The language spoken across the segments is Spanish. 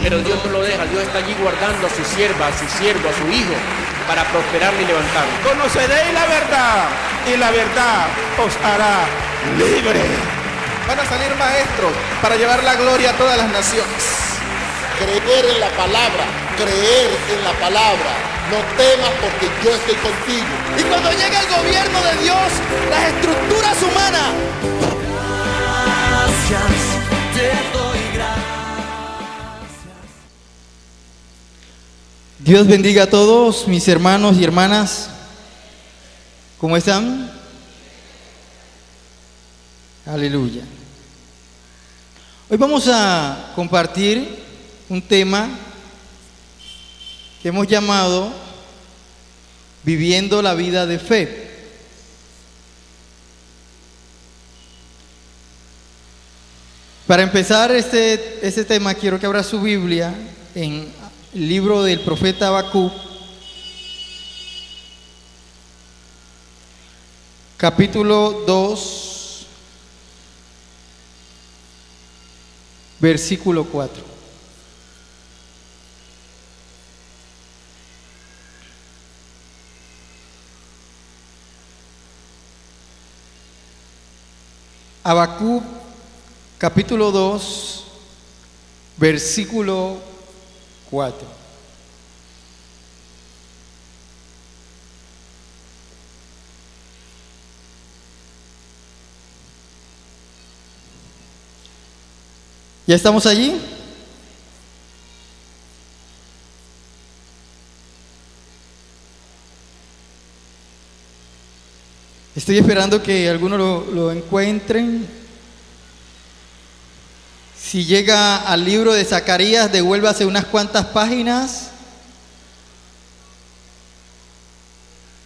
Pero Dios no lo deja, Dios está allí guardando a su sierva, a su siervo, a su hijo, para prosperarle y levantarlo. Conoceréis la verdad y la verdad os hará libre. Van a salir maestros para llevar la gloria a todas las naciones. Creer en la palabra, creer en la palabra. No temas porque yo estoy contigo. Y cuando llegue el gobierno de Dios, las estructuras humanas. Gracias, te doy gracias. Dios bendiga a todos mis hermanos y hermanas. ¿Cómo están? Aleluya. Hoy vamos a compartir un tema que hemos llamado Viviendo la vida de fe. Para empezar este tema, quiero que abra su Biblia en el libro del profeta Habacuc, capítulo 2, versículo 4. Habacuc, capítulo 2, versículo 4. ¿Ya estamos allí? Estoy esperando que algunos lo encuentren. Si llega al libro de Zacarías, devuélvase unas cuantas páginas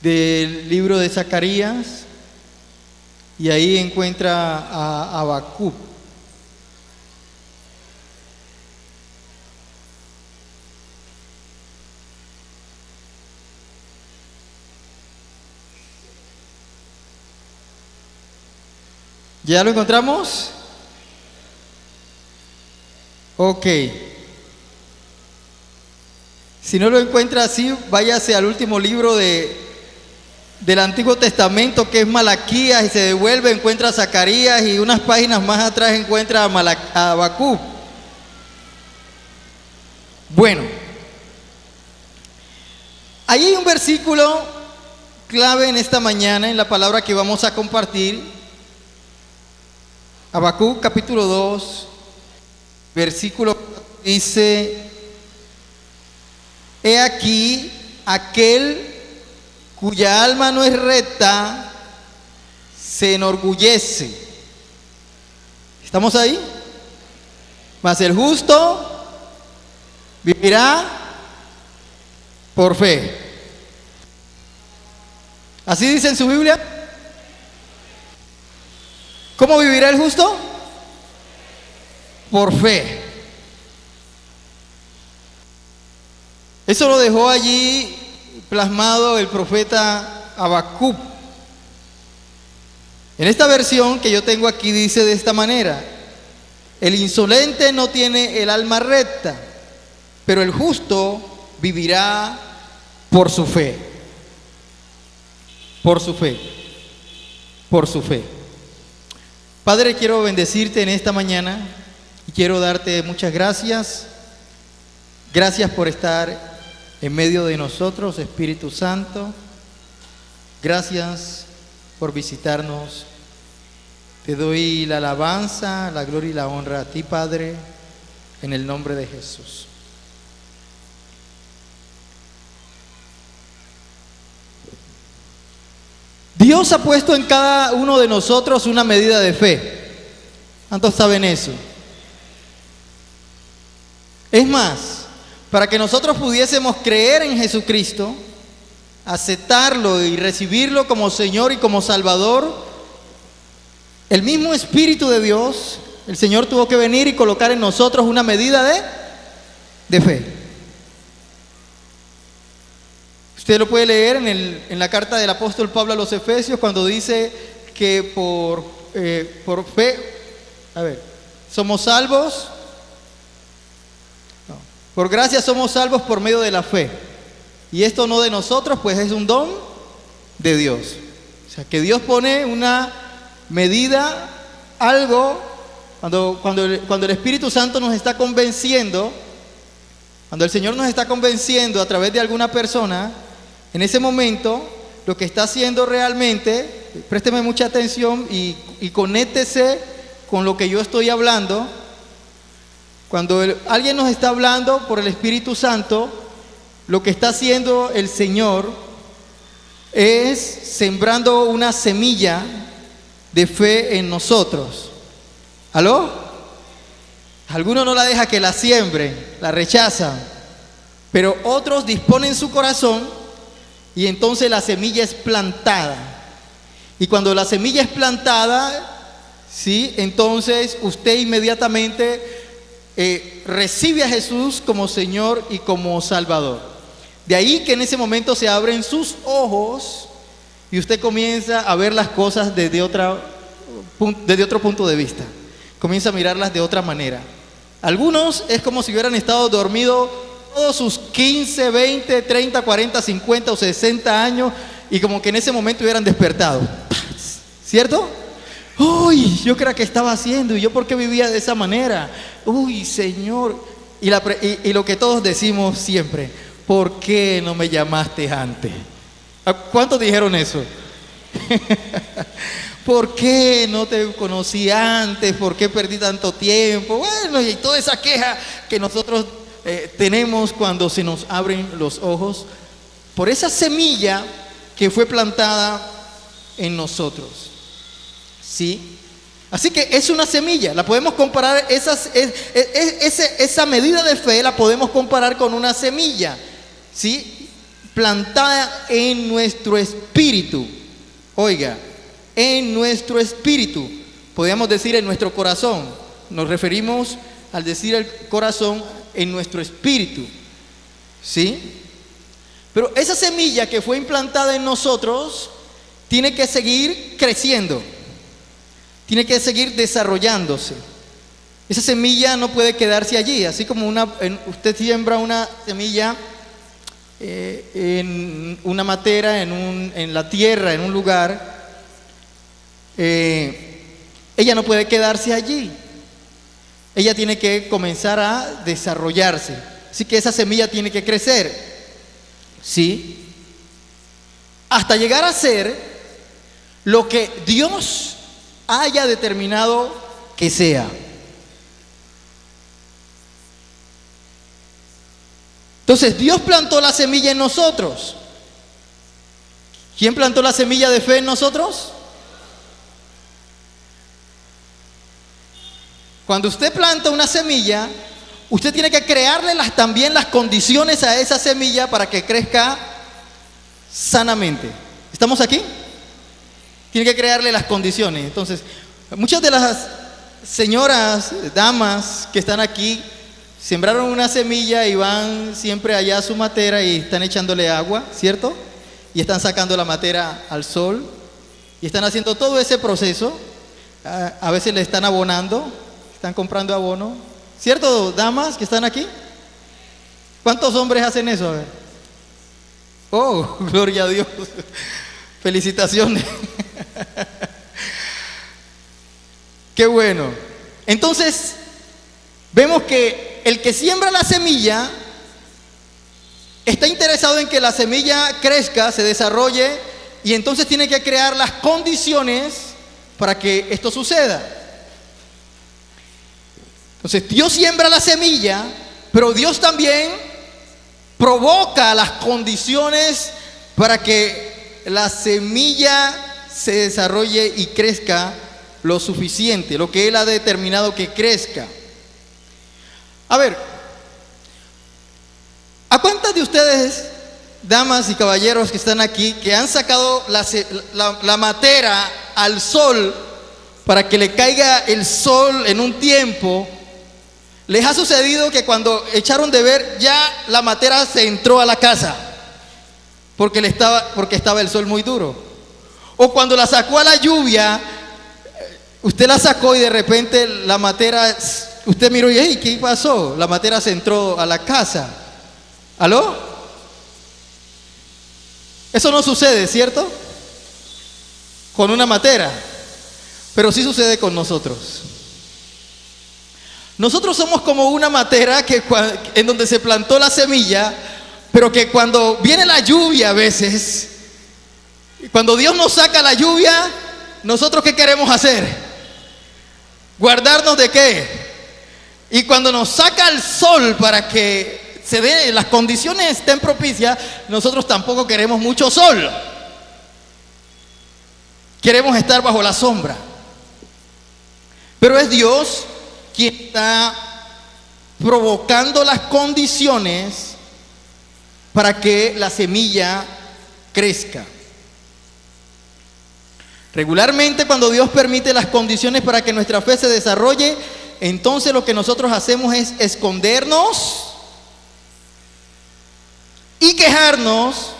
del libro de Zacarías y ahí encuentra a Habacuc. ¿Ya lo encontramos? Ok. Si no lo encuentra así, váyase al último libro del Antiguo Testamento, que es Malaquías, y se devuelve, encuentra a Zacarías, y unas páginas más atrás encuentra a Habacuc. Bueno, ahí hay un versículo clave en esta mañana, en la palabra que vamos a compartir. Habacuc capítulo 2, versículo 4 dice: he aquí aquel cuya alma no es recta se enorgullece. ¿Estamos ahí? Mas el justo vivirá por fe. ¿Así dice en su Biblia? ¿Cómo vivirá el justo? Por fe. Eso lo dejó allí plasmado el profeta Habacuc. En esta versión que yo tengo aquí dice de esta manera: el insolente no tiene el alma recta, pero el justo vivirá por su fe. Por su fe. Por su fe. Padre, quiero bendecirte en esta mañana y quiero darte muchas gracias. Gracias por estar en medio de nosotros, Espíritu Santo. Gracias por visitarnos. Te doy la alabanza, la gloria y la honra a ti, Padre, en el nombre de Jesús. Dios ha puesto en cada uno de nosotros una medida de fe. ¿Cuántos saben eso? Es más, para que nosotros pudiésemos creer en Jesucristo, aceptarlo y recibirlo como Señor y como Salvador, el mismo Espíritu de Dios, el Señor tuvo que venir y colocar en nosotros una medida de fe. Usted lo puede leer en la carta del apóstol Pablo a los Efesios, cuando dice que por fe, somos salvos Por gracia somos salvos por medio de la fe. Y esto no de nosotros, pues es un don de Dios. O sea, que Dios pone una medida, algo, cuando el Espíritu Santo nos está convenciendo, cuando el Señor nos está convenciendo a través de alguna persona, en ese momento, lo que está haciendo realmente, présteme mucha atención y conéctese con lo que yo estoy hablando. Cuando alguien nos está hablando por el Espíritu Santo, lo que está haciendo el Señor es sembrando una semilla de fe en nosotros. ¿Aló? Algunos no la deja que la siembren, la rechazan, pero otros disponen su corazón y entonces la semilla es plantada. Y cuando la semilla es plantada, ¿sí? Entonces usted inmediatamente recibe a Jesús como Señor y como Salvador. De ahí que en ese momento se abren sus ojos y usted comienza a ver las cosas desde otro punto de vista. Comienza a mirarlas de otra manera. Algunos es como si hubieran estado dormidos todos sus 15, 20, 30, 40, 50 o 60 años y como que en ese momento hubieran despertado. ¿Cierto? Uy, yo creo que estaba haciendo y yo por qué vivía de esa manera. Uy, Señor. Y lo que todos decimos siempre, ¿por qué no me llamaste antes? ¿Cuántos dijeron eso? ¿Por qué no te conocí antes? ¿Por qué perdí tanto tiempo? Bueno, y toda esa queja que nosotros tenemos cuando se nos abren los ojos por esa semilla que fue plantada en nosotros. ¿Sí? Así que es una semilla, la podemos comparar, esa medida de fe la podemos comparar con una semilla, ¿sí? Plantada en nuestro espíritu. Oiga, en nuestro espíritu, podríamos decir en nuestro corazón. Nos referimos al decir el corazón en nuestro espíritu, ¿sí? Pero esa semilla que fue implantada en nosotros tiene que seguir creciendo, tiene que seguir desarrollándose. Esa semilla no puede quedarse allí, así como usted siembra una semilla en una matera, en la tierra, en un lugar. Ella no puede quedarse allí. Ella tiene que comenzar a desarrollarse. Así que esa semilla tiene que crecer, ¿sí? Hasta llegar a ser lo que Dios haya determinado que sea. Entonces Dios plantó la semilla en nosotros. ¿Quién plantó la semilla de fe en nosotros? Cuando usted planta una semilla, usted tiene que crearle también las condiciones a esa semilla para que crezca sanamente. ¿Estamos aquí? Tiene que crearle las condiciones. Entonces, muchas de las señoras, damas que están aquí, sembraron una semilla y van siempre allá a su matera y están echándole agua, ¿cierto? Y están sacando la matera al sol y están haciendo todo ese proceso. A veces le están abonando, están comprando abono, ¿cierto, damas que están aquí? ¿Cuántos hombres hacen eso? A ver. Oh, gloria a Dios. Felicitaciones. Qué bueno. Entonces, vemos que el que siembra la semilla está interesado en que la semilla crezca, se desarrolle, y entonces tiene que crear las condiciones para que esto suceda. Entonces Dios siembra la semilla, pero Dios también provoca las condiciones para que la semilla se desarrolle y crezca lo suficiente, lo que Él ha determinado que crezca. A ver, ¿a cuántas de ustedes, damas y caballeros que están aquí, que han sacado la matera al sol para que le caiga el sol en un tiempo, les ha sucedido que cuando echaron de ver ya la matera se entró a la casa porque estaba el sol muy duro? O cuando la sacó a la lluvia, usted la sacó y de repente la matera usted miró y, hey, ¿qué pasó? La matera se entró a la casa. ¿Aló? Eso no sucede, ¿cierto? Con una matera. Pero sí sucede con nosotros. Nosotros somos como una matera en donde se plantó la semilla, pero que cuando viene la lluvia a veces, cuando Dios nos saca la lluvia, ¿nosotros qué queremos hacer? ¿Guardarnos de qué? Y cuando nos saca el sol para que las condiciones estén propicias, nosotros tampoco queremos mucho sol. Queremos estar bajo la sombra. Pero es Dios quien está provocando las condiciones para que la semilla crezca. Regularmente, cuando Dios permite las condiciones para que nuestra fe se desarrolle, entonces lo que nosotros hacemos es escondernos y quejarnos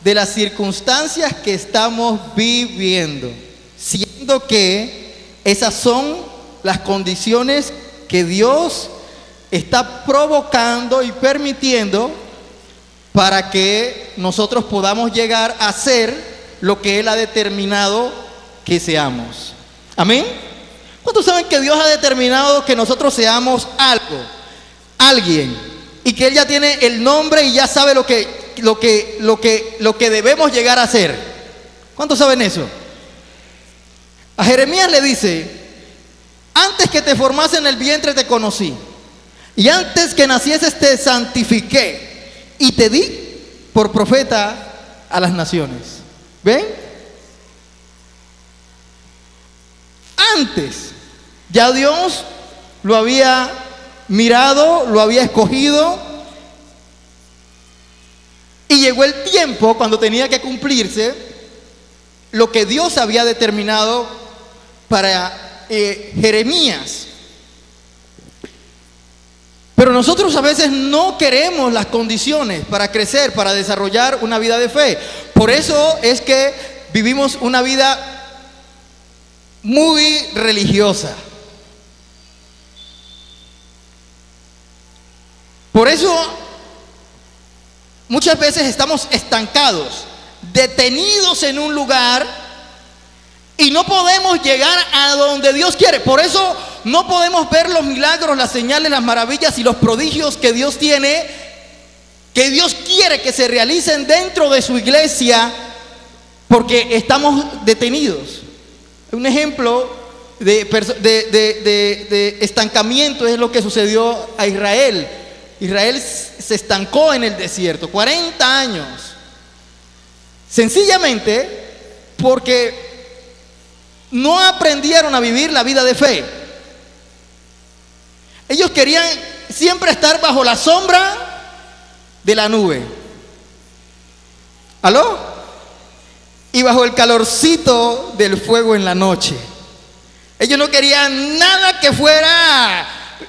de las circunstancias que estamos viviendo, siendo que esas son las condiciones que Dios está provocando y permitiendo para que nosotros podamos llegar a ser lo que Él ha determinado que seamos. ¿Amén? ¿Cuántos saben que Dios ha determinado que nosotros seamos algo, alguien, y que Él ya tiene el nombre y ya sabe lo que debemos llegar a ser? ¿Cuántos saben eso? A Jeremías le dice: antes que te formase en el vientre te conocí, y antes que nacieses te santifiqué, y te di por profeta a las naciones. ¿Ven? Antes ya Dios lo había mirado, lo había escogido, y llegó el tiempo cuando tenía que cumplirse lo que Dios había determinado para Jeremías. Pero nosotros a veces no queremos las condiciones para crecer, para desarrollar una vida de fe. Por eso es que vivimos una vida muy religiosa. Por eso muchas veces estamos estancados, detenidos en un lugar, y no podemos llegar a donde Dios quiere. Por eso no podemos ver los milagros, las señales, las maravillas y los prodigios que Dios tiene, que Dios quiere que se realicen dentro de su iglesia, porque estamos detenidos. Un ejemplo de estancamiento es lo que sucedió a Israel. Israel se estancó en el desierto 40 años, sencillamente porque no aprendieron a vivir la vida de fe. Ellos querían siempre estar bajo la sombra de la nube. ¿Aló? Y bajo el calorcito del fuego en la noche. Ellos no querían nada que fuera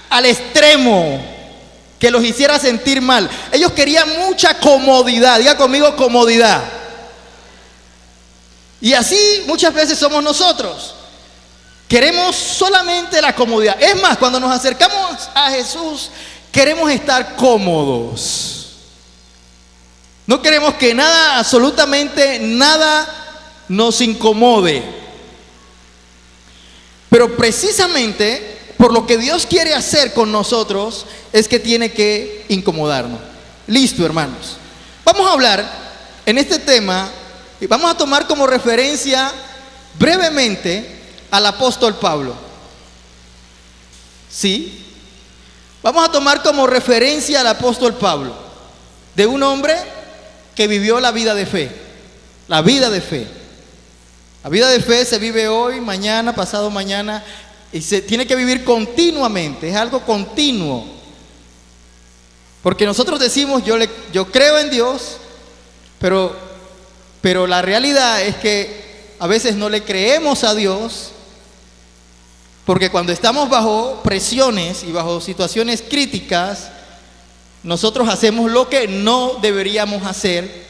al extremo, que los hiciera sentir mal. Ellos querían mucha comodidad. Diga conmigo, comodidad. Y así muchas veces somos nosotros. Queremos solamente la comodidad. Es más, cuando nos acercamos a Jesús, queremos estar cómodos. No queremos que nada, absolutamente nada, nos incomode. Pero precisamente por lo que Dios quiere hacer con nosotros es que tiene que incomodarnos. Listo, hermanos. Vamos a hablar en este tema y vamos a tomar como referencia brevemente al apóstol Pablo. ¿Sí? Vamos a tomar como referencia al apóstol Pablo, de un hombre que vivió la vida de fe. La vida de fe. La vida de fe se vive hoy, mañana, pasado mañana, y se tiene que vivir continuamente. Es algo continuo. Porque nosotros decimos, yo creo en Dios, pero la realidad es que a veces no le creemos a Dios, porque cuando estamos bajo presiones y bajo situaciones críticas, nosotros hacemos lo que no deberíamos hacer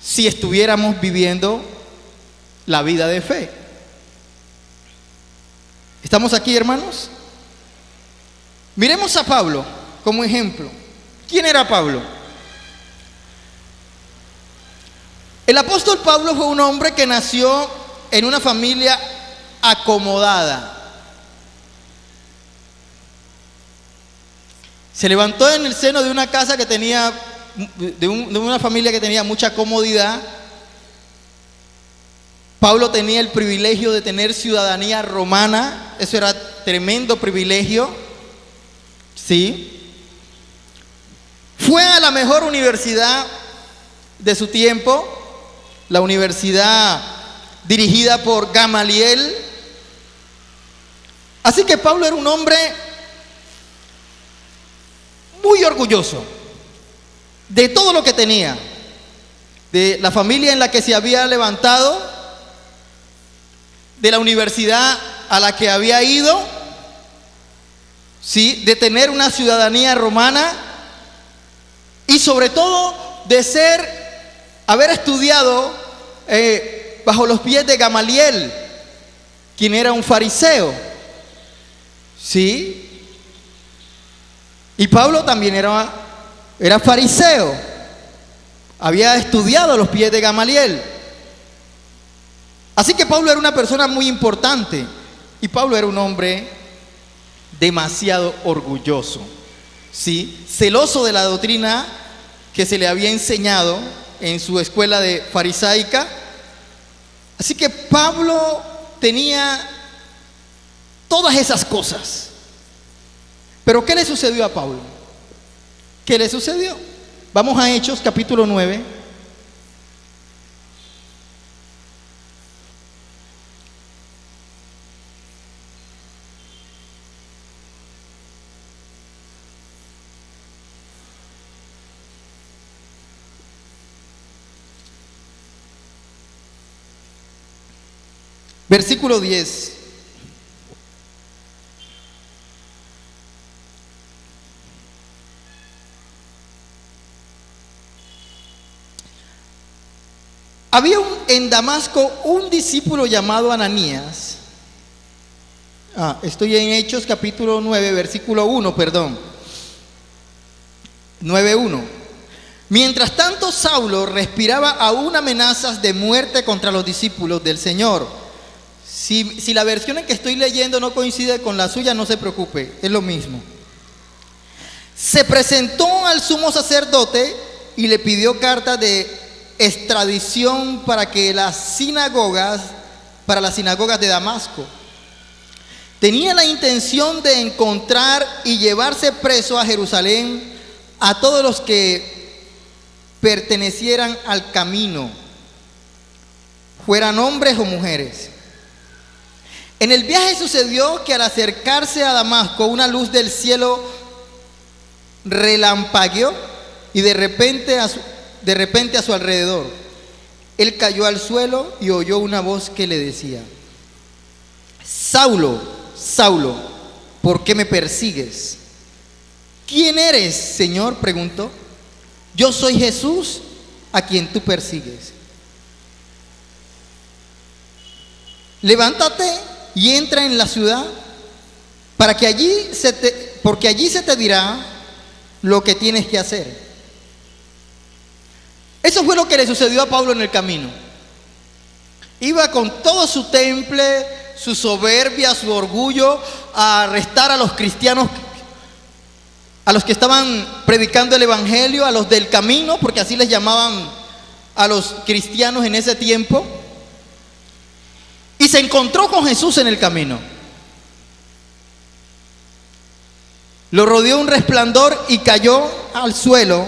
si estuviéramos viviendo la vida de fe. ¿Estamos aquí, hermanos? Miremos a Pablo como ejemplo. ¿Quién era Pablo? El apóstol Pablo fue un hombre que nació en una familia acomodada. Se levantó en el seno de una casa que tenía, de una familia que tenía mucha comodidad. Pablo tenía el privilegio de tener ciudadanía romana. Eso era tremendo privilegio. ¿Sí? Fue a la mejor universidad de su tiempo, la universidad dirigida por Gamaliel. Así que Pablo era un hombre muy orgulloso de todo lo que tenía, de la familia en la que se había levantado, de la universidad a la que había ido, ¿sí? De tener una ciudadanía romana y sobre todo de haber estudiado bajo los pies de Gamaliel, quien era un fariseo, ¿sí? Y Pablo también era fariseo, había estudiado a los pies de Gamaliel. Así que Pablo era una persona muy importante y Pablo era un hombre demasiado orgulloso, ¿sí? Celoso de la doctrina que se le había enseñado en su escuela de farisaica. Así que Pablo tenía todas esas cosas. Pero ¿qué le sucedió a Pablo? ¿Qué le sucedió? Vamos a Hechos capítulo 9. Versículo 10. Había en Damasco un discípulo llamado Ananías. Estoy en Hechos capítulo 9, versículo 1, perdón. 9:1. Mientras tanto, Saulo respiraba aún amenazas de muerte contra los discípulos del Señor. Si la versión en que estoy leyendo no coincide con la suya, no se preocupe, es lo mismo. Se presentó al sumo sacerdote y le pidió carta de extradición para las sinagogas de Damasco. Tenía la intención de encontrar y llevarse preso a Jerusalén a todos los que pertenecieran al camino, fueran hombres o mujeres. En el viaje sucedió que al acercarse a Damasco, una luz del cielo relampagueó y de repente a su alrededor. Él cayó al suelo y oyó una voz que le decía: Saulo, Saulo, ¿por qué me persigues? ¿Quién eres, Señor?, preguntó. Yo soy Jesús, a quien tú persigues. Levántate y entra en la ciudad, porque allí se te dirá lo que tienes que hacer. Eso fue lo que le sucedió a Pablo en el camino. Iba con todo su temple, su soberbia, su orgullo, a arrestar a los cristianos, a los que estaban predicando el evangelio, a los del camino, porque así les llamaban a los cristianos en ese tiempo. Y se encontró con Jesús en el camino. Lo rodeó un resplandor y cayó al suelo.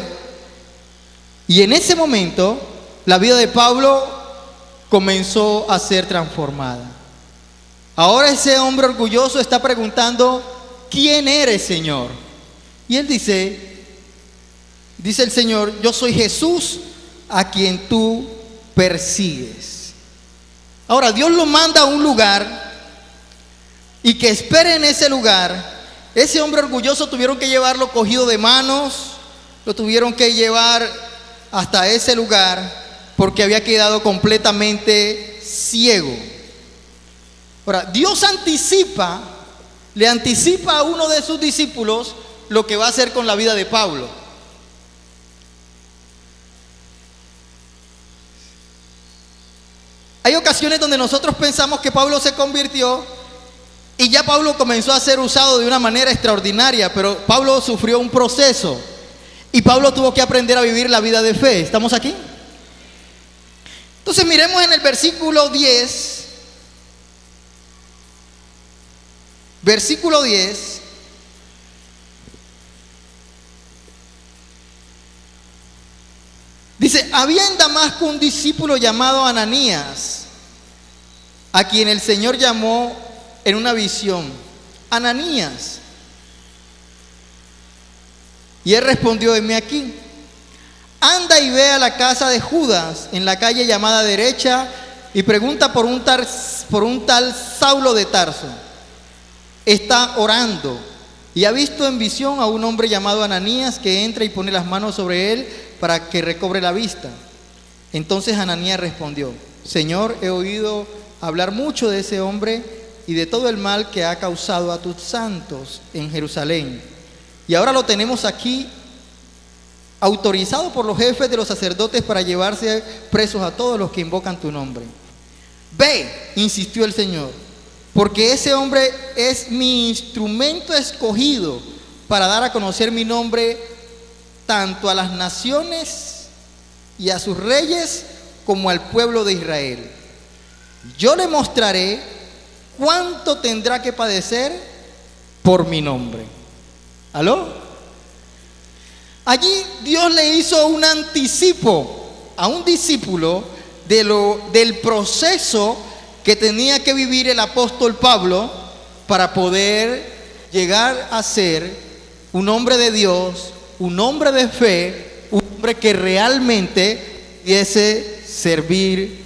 Y en ese momento, la vida de Pablo comenzó a ser transformada. Ahora ese hombre orgulloso está preguntando: ¿quién eres, Señor? Y él dice el Señor: yo soy Jesús, a quien tú persigues. Ahora Dios lo manda a un lugar y que espere en ese lugar. Ese hombre orgulloso tuvieron que llevarlo cogido de manos, lo tuvieron que llevar hasta ese lugar porque había quedado completamente ciego. Ahora, Dios anticipa le anticipa a uno de sus discípulos lo que va a hacer con la vida de Pablo. Hay ocasiones donde nosotros pensamos que Pablo se convirtió y ya Pablo comenzó a ser usado de una manera extraordinaria, pero Pablo sufrió un proceso y Pablo tuvo que aprender a vivir la vida de fe. ¿Estamos aquí? Entonces miremos en el versículo 10. Versículo 10. Dice, había en Damasco un discípulo llamado Ananías, a quien el Señor llamó en una visión: Ananías. Y él respondió: heme aquí. Anda y ve a la casa de Judas, en la calle llamada Derecha, y pregunta por un tal Saulo de Tarso. Está orando y ha visto en visión a un hombre llamado Ananías que entra y pone las manos sobre él para que recobre la vista. Entonces Ananías respondió: Señor, he oído hablar mucho de ese hombre y de todo el mal que ha causado a tus santos en Jerusalén. Y ahora lo tenemos aquí, autorizado por los jefes de los sacerdotes para llevarse presos a todos los que invocan tu nombre. Ve, insistió el Señor, porque ese hombre es mi instrumento escogido para dar a conocer mi nombre tanto a las naciones y a sus reyes como al pueblo de Israel. Yo le mostraré cuánto tendrá que padecer por mi nombre. ¿Aló? Allí Dios le hizo un anticipo a un discípulo del proceso que tenía que vivir el apóstol Pablo para poder llegar a ser un hombre de Dios, un hombre de fe, un hombre que realmente pudiese servir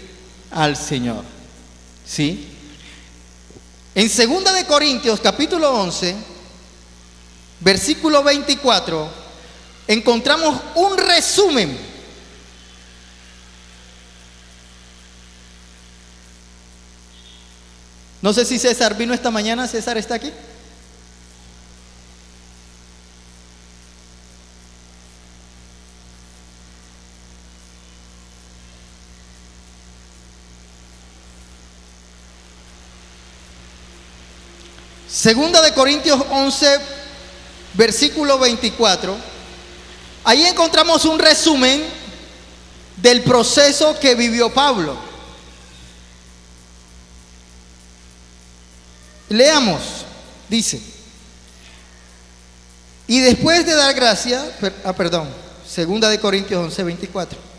al Señor. ¿Sí? En 2 de Corintios capítulo 11, versículo 24, encontramos un resumen No sé si César vino esta mañana. ¿César está aquí? Segunda de Corintios 11, versículo 24. Ahí encontramos un resumen del proceso que vivió Pablo. Leamos, dice: y después de dar gracia, Segunda de Corintios 11, 24.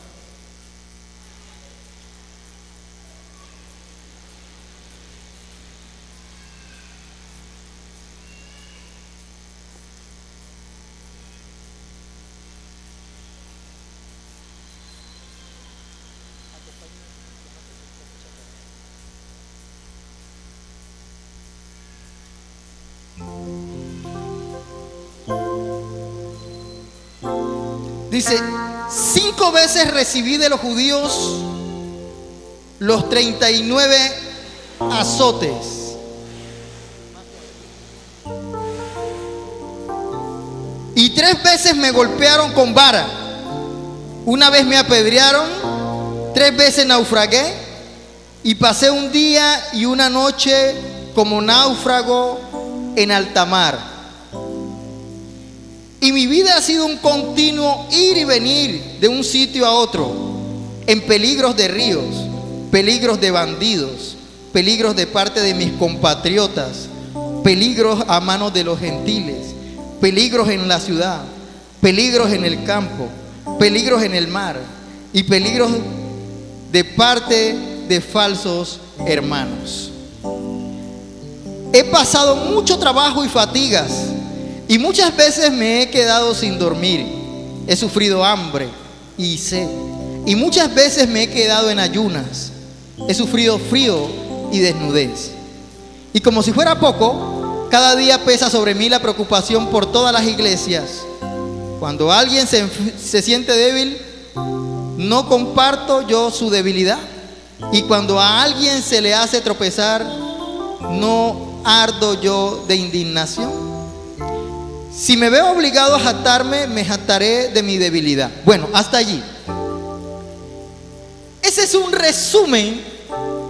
Dice: 5 veces recibí de los judíos los 39 azotes, y 3 veces me golpearon con vara. Una vez me apedrearon, 3 veces naufragué, y pasé un día y una noche como náufrago en alta mar. Y mi vida ha sido un continuo ir y venir de un sitio a otro, en peligros de ríos, peligros de bandidos, peligros de parte de mis compatriotas, peligros a manos de los gentiles, peligros en la ciudad, peligros en el campo, peligros en el mar y peligros de parte de falsos hermanos. He pasado mucho trabajo y fatigas, y muchas veces me he quedado sin dormir. He sufrido hambre y sed, y muchas veces me he quedado en ayunas. He sufrido frío y desnudez. Y como si fuera poco, cada día pesa sobre mí la preocupación por todas las iglesias. Cuando alguien se siente débil, no comparto yo su debilidad. Y cuando a alguien se le hace tropezar, no ardo yo de indignación? Si me veo obligado a jactarme, me jactaré de mi debilidad. Bueno, hasta allí. Ese es un resumen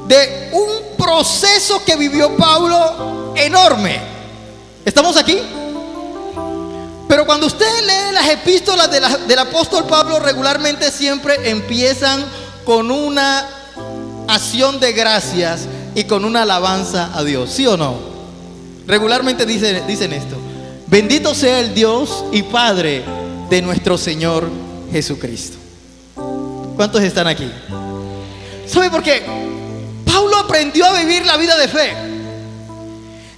de un proceso que vivió Pablo enorme. ¿Estamos aquí? Pero cuando usted lee las epístolas del apóstol Pablo, regularmente siempre empiezan con una acción de gracias y con una alabanza a Dios, ¿sí o no? Regularmente dicen esto: bendito sea el Dios y Padre de nuestro Señor Jesucristo. ¿Cuántos están aquí? ¿Sabe por qué? Pablo aprendió a vivir la vida de fe.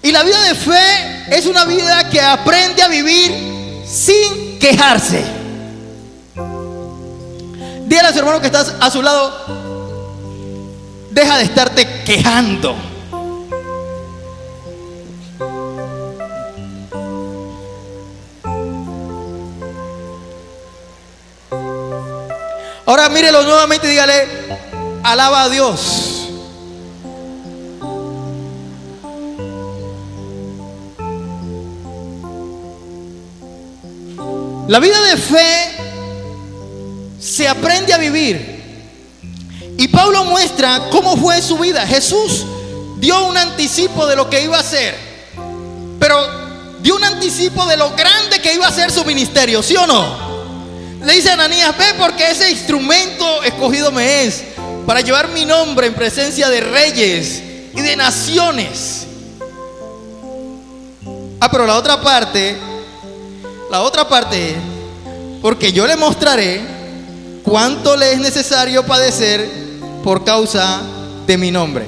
Y la vida de fe es una vida que aprende a vivir sin quejarse. Dígale a su hermano que estás a su lado: deja de estarte quejando. Ahora mírelo nuevamente y dígale: alaba a Dios. La vida de fe se aprende a vivir. Y Pablo muestra cómo fue su vida. Jesús dio un anticipo de lo que iba a hacer, pero dio un anticipo de lo grande que iba a ser su ministerio, ¿sí o no? Le dice a Ananías: ve, porque ese instrumento escogido me es para llevar mi nombre en presencia de reyes y de naciones. Pero la otra parte, porque yo le mostraré cuánto le es necesario padecer por causa de mi nombre.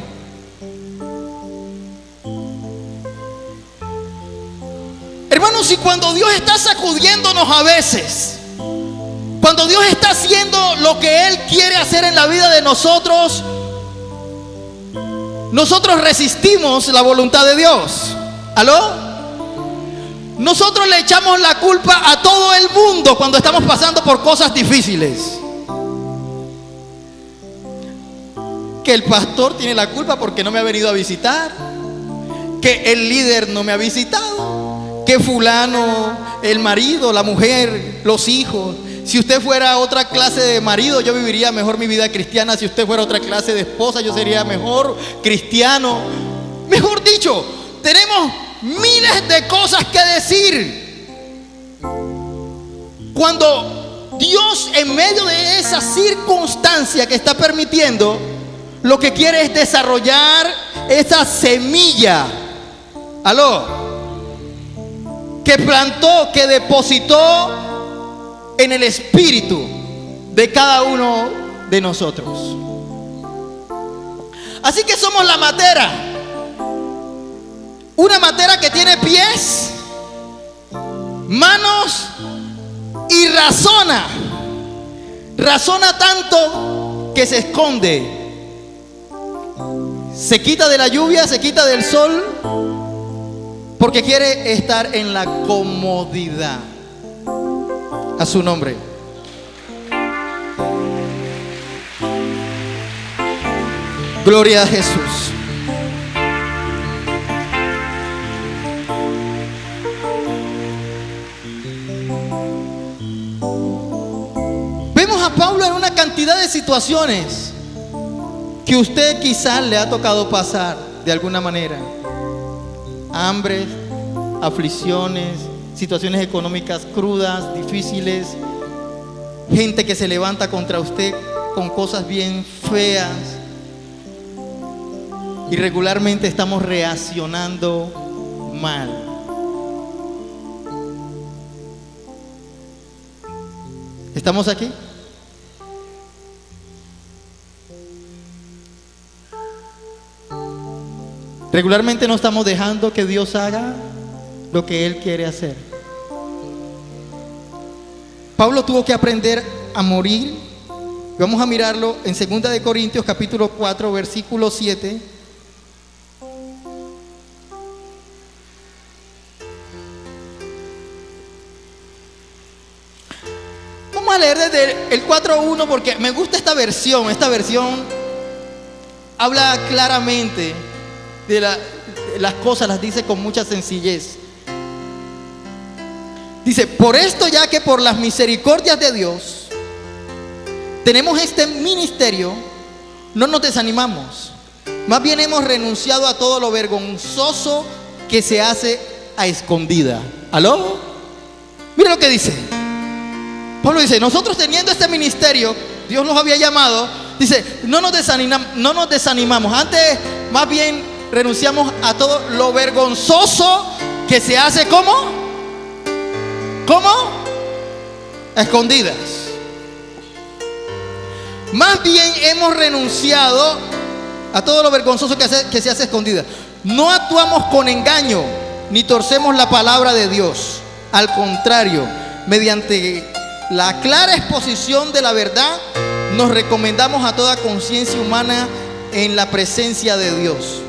Hermanos, y cuando Dios está sacudiéndonos a veces, cuando Dios está haciendo lo que Él quiere hacer en la vida de nosotros, nosotros resistimos la voluntad de Dios. ¿Aló? Nosotros le echamos la culpa a todo el mundo cuando estamos pasando por cosas difíciles. Que el pastor tiene la culpa porque no me ha venido a visitar, que el líder no me ha visitado, que fulano, el marido, la mujer, los hijos. Si usted fuera otra clase de marido, yo viviría mejor mi vida cristiana. Si usted fuera otra clase de esposa, yo sería mejor cristiano. Mejor dicho, tenemos miles de cosas que decir. Cuando Dios, en medio de esa circunstancia que está permitiendo, lo que quiere es desarrollar esa semilla, ¿aló?, que plantó, que depositó en el espíritu de cada uno de nosotros. Así que somos la matera, una matera que tiene pies, manos y razona tanto que se esconde, se quita de la lluvia, se quita del sol, porque quiere estar en la comodidad. A su nombre. Gloria a Jesús. Vemos a Pablo en una cantidad de situaciones que usted quizás le ha tocado pasar de alguna manera. Hambres, aflicciones, situaciones económicas crudas, difíciles, gente que se levanta contra usted con cosas bien feas, y regularmente estamos reaccionando mal. ¿Estamos aquí? Regularmente no estamos dejando que Dios haga lo que Él quiere hacer. Pablo tuvo que aprender a morir. Vamos a mirarlo en 2 de Corintios capítulo 4 versículo 7. Vamos a leer desde el 4:1 porque me gusta esta versión. Esta versión habla claramente de las cosas las dice con mucha sencillez. Dice, por esto ya que por las misericordias de Dios tenemos este ministerio, no nos desanimamos. Más bien hemos renunciado a todo lo vergonzoso que se hace a escondida. ¿Aló? Mira lo que dice. Pablo dice, nosotros teniendo este ministerio, Dios nos había llamado, dice, no nos desanimamos. Antes, más bien, renunciamos a todo lo vergonzoso que se hace, ¿cómo? ¿Cómo? A escondidas. Más bien hemos renunciado a todo lo vergonzoso que se hace a escondidas. No actuamos con engaño, ni torcemos la palabra de Dios. Al contrario, mediante la clara exposición de la verdad, nos recomendamos a toda conciencia humana en la presencia de Dios.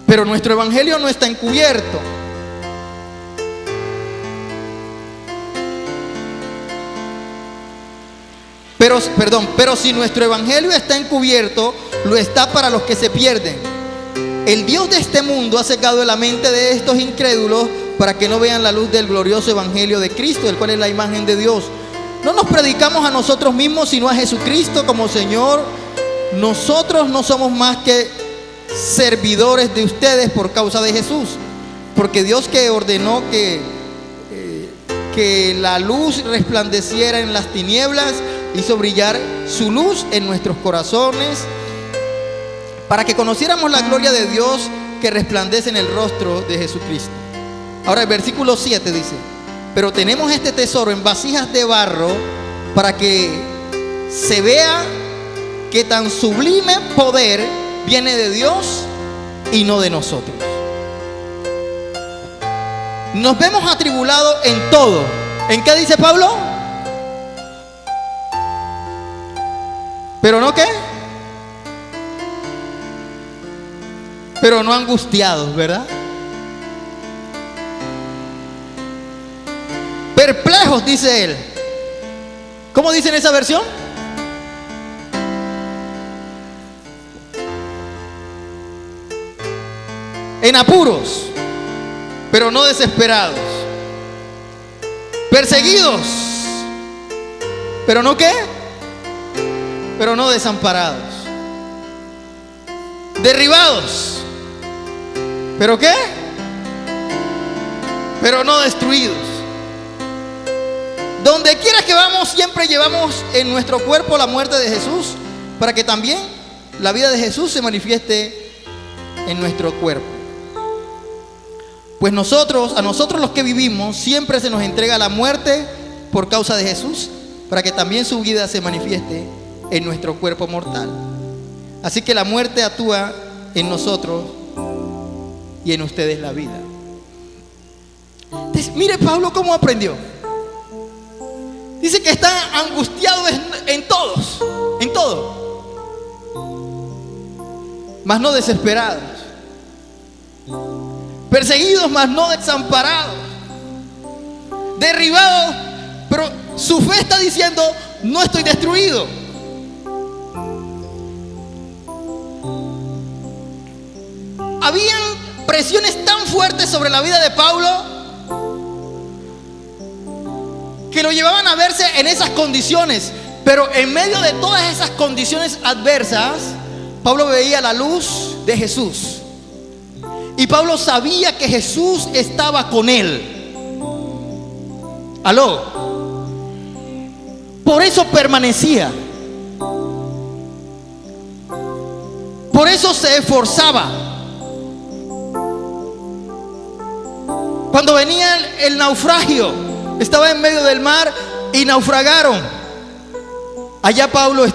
Pero nuestro evangelio no está encubierto. Pero si nuestro evangelio está encubierto, lo está para los que se pierden. El Dios de este mundo ha cegado la mente de estos incrédulos para que no vean la luz del glorioso evangelio de Cristo, el cual es la imagen de Dios. No nos predicamos a nosotros mismos, sino a Jesucristo como Señor. Nosotros no somos más que servidores de ustedes por causa de Jesús, porque Dios que ordenó que la luz resplandeciera en las tinieblas, hizo brillar su luz en nuestros corazones para que conociéramos la gloria de Dios que resplandece en el rostro de Jesucristo. Ahora el versículo 7 dice, pero tenemos este tesoro en vasijas de barro para que se vea que tan sublime poder viene de Dios y no de nosotros. Nos vemos atribulados en todo. ¿En qué dice Pablo? ¿Pero no qué? Pero no angustiados, ¿verdad? Perplejos, dice él. ¿Cómo dice en esa versión? En apuros, pero no desesperados. Perseguidos, pero no qué? Pero no desamparados. Derribados, pero qué? Pero no destruidos. Donde quiera que vamos, siempre llevamos en nuestro cuerpo la muerte de Jesús, para que también la vida de Jesús se manifieste en nuestro cuerpo. Pues a nosotros los que vivimos, siempre se nos entrega la muerte por causa de Jesús, para que también su vida se manifieste en nuestro cuerpo mortal. Así que la muerte actúa en nosotros y en ustedes la vida. Entonces, mire Pablo cómo aprendió. Dice que están angustiados en todo, mas no desesperados. Perseguidos, mas no desamparados. Derribados, pero su fe está diciendo, no estoy destruido. Habían presiones tan fuertes sobre la vida de Pablo que lo llevaban a verse en esas condiciones. Pero en medio de todas esas condiciones adversas, Pablo veía la luz de Jesús. Y Pablo sabía que Jesús estaba con él. ¿Aló? Por eso permanecía. Por eso se esforzaba. Cuando venía el naufragio, estaba en medio del mar y naufragaron. Allá Pablo